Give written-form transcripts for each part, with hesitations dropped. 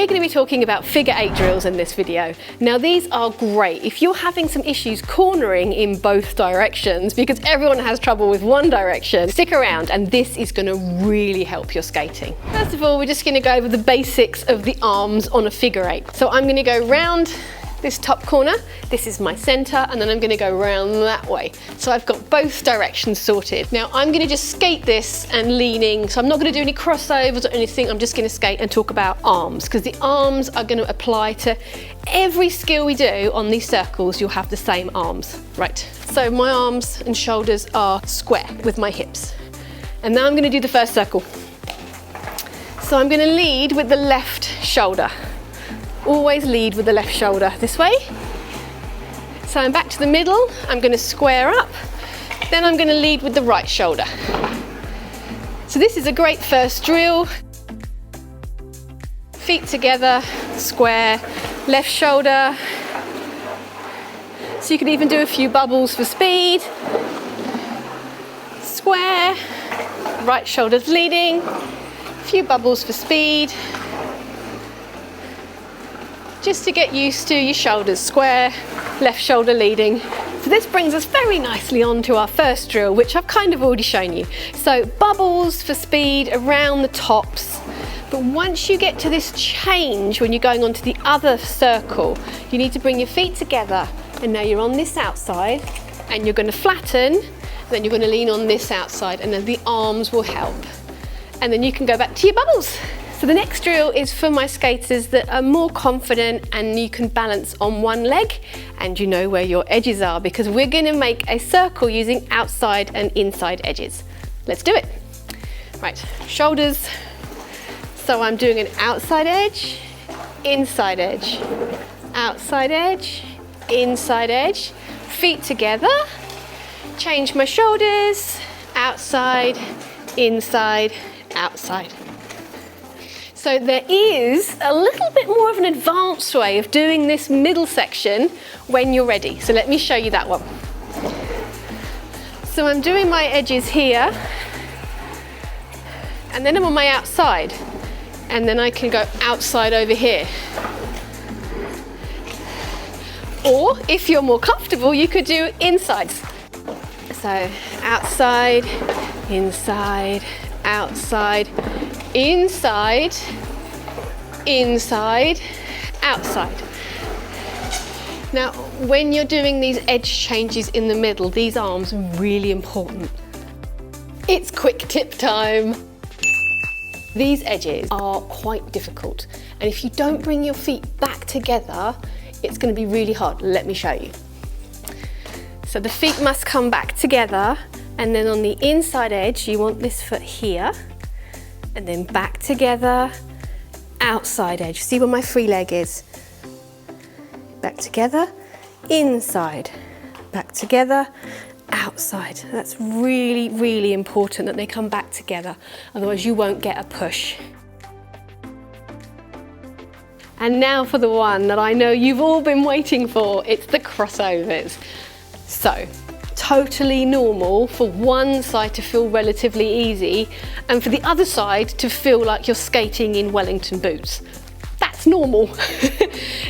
we're going to be talking about figure 8 drills in this video. Now these are great if you're having some issues cornering in both directions, because everyone has trouble with one direction. Stick around and this is going to really help your skating. First of all, we're just going to go over the basics of the arms on a figure 8. So I'm going to go round this top corner, this is my center, and then I'm going to go round that way. So I've got both directions sorted. Now I'm going to just skate this and leaning, so I'm not going to do any crossovers or anything, I'm just going to skate and talk about arms, because the arms are going to apply to every skill we do on these circles. You'll have the same arms. Right, so my arms and shoulders are square with my hips. And now I'm going to do the first circle. So I'm going to lead with the left shoulder. Always lead with the left shoulder this way. So I'm back to the middle, I'm going to square up, then I'm going to lead with the right shoulder. So this is a great first drill. Feet together, square, left shoulder. So you can even do a few bubbles for speed. Square, right shoulder's leading, a few bubbles for speed. Just to get used to your shoulders square, left shoulder leading. So this brings us very nicely on to our first drill, which I've kind of already shown you. So bubbles for speed around the tops. But once you get to this change, when you're going on to the other circle, you need to bring your feet together. And now you're on this outside and you're going to flatten, then you're going to lean on this outside, and then the arms will help. And then you can go back to your bubbles. So the next drill is for my skaters that are more confident and you can balance on one leg and you know where your edges are, because we're going to make a circle using outside and inside edges. Let's do it. Right, shoulders. So I'm doing an outside edge, inside edge, outside edge, inside edge, feet together, change my shoulders, outside, inside, outside. So there is a little bit more of an advanced way of doing this middle section when you're ready. So let me show you that one. So I'm doing my edges here, and then I'm on my outside, and then I can go outside over here. Or if you're more comfortable, you could do insides. So outside, inside, outside, inside, inside, outside. Now, when you're doing these edge changes in the middle, these arms are really important. It's quick tip time. These edges are quite difficult, and if you don't bring your feet back together, it's going to be really hard. Let me show you. So the feet must come back together, and then on the inside edge, you want this foot here, and then back together, outside edge. See where my free leg is? Back together, inside, back together, outside. That's really, really important that they come back together, otherwise you won't get a push. And now for the one that I know you've all been waiting for, it's the crossovers. So, totally normal for one side to feel relatively easy and for the other side to feel like you're skating in Wellington boots. That's normal.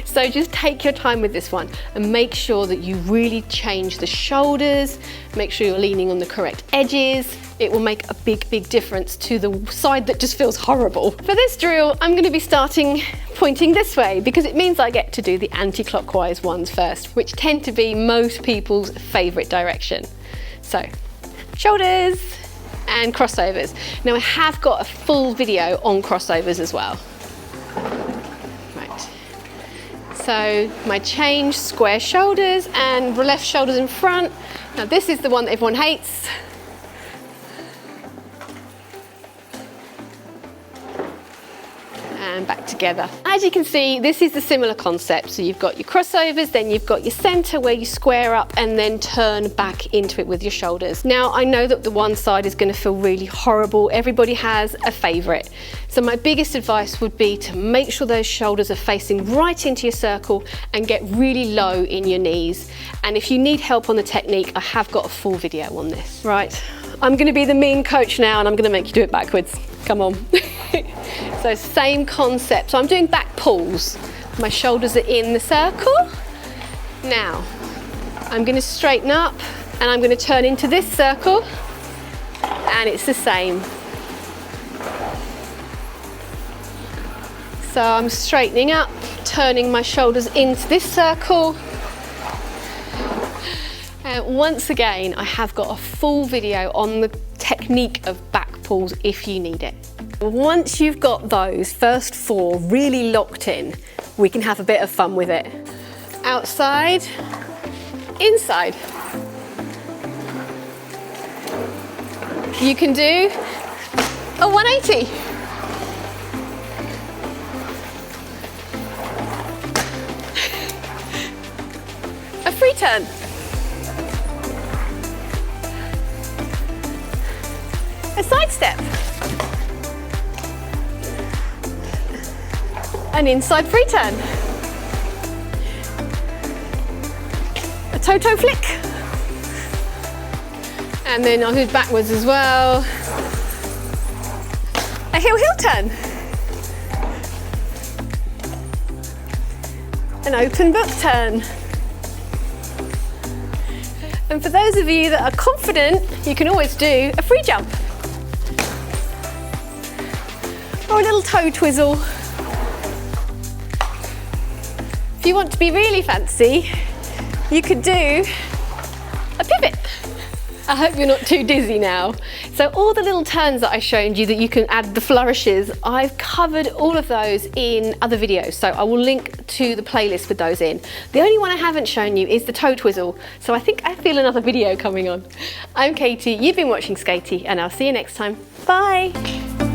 So just take your time with this one and make sure that you really change the shoulders, make sure you're leaning on the correct edges. It will make a big, big difference to the side that just feels horrible. For this drill, I'm going to be starting pointing this way because it means I get to do the anti-clockwise ones first, which tend to be most people's favourite direction. So, shoulders and crossovers. Now I have got a full video on crossovers as well. Right. So my change, square shoulders and left shoulders in front. Now this is the one that everyone hates. And back together. As you can see, this is a similar concept. So you've got your crossovers, then you've got your center where you square up and then turn back into it with your shoulders. Now, I know that the one side is going to feel really horrible. Everybody has a favorite. So my biggest advice would be to make sure those shoulders are facing right into your circle and get really low in your knees. And if you need help on the technique, I have got a full video on this. Right, I'm going to be the mean coach now and I'm going to make you do it backwards. Come on. So same concept. So I'm doing back pulls. My shoulders are in the circle. Now, I'm going to straighten up and I'm going to turn into this circle, and it's the same. So I'm straightening up, turning my shoulders into this circle. And once again, I have got a full video on the technique of back pulls if you need it. Once you've got those first 4 really locked in, we can have a bit of fun with it. Outside, inside. You can do a 180. A free turn. A side step. An inside free turn. A toe-toe flick. And then I'll do backwards as well. A heel-heel turn. An open book turn. And for those of you that are confident, you can always do a free jump. Or a little toe twizzle. If you want to be really fancy, you could do a pivot. I hope you're not too dizzy now. So all the little turns that I showed you that you can add the flourishes, I've covered all of those in other videos. So I will link to the playlist with those in. The only one I haven't shown you is the toe twizzle. So I think I feel another video coming on. I'm Katie, you've been watching Skatie, and I'll see you next time. Bye.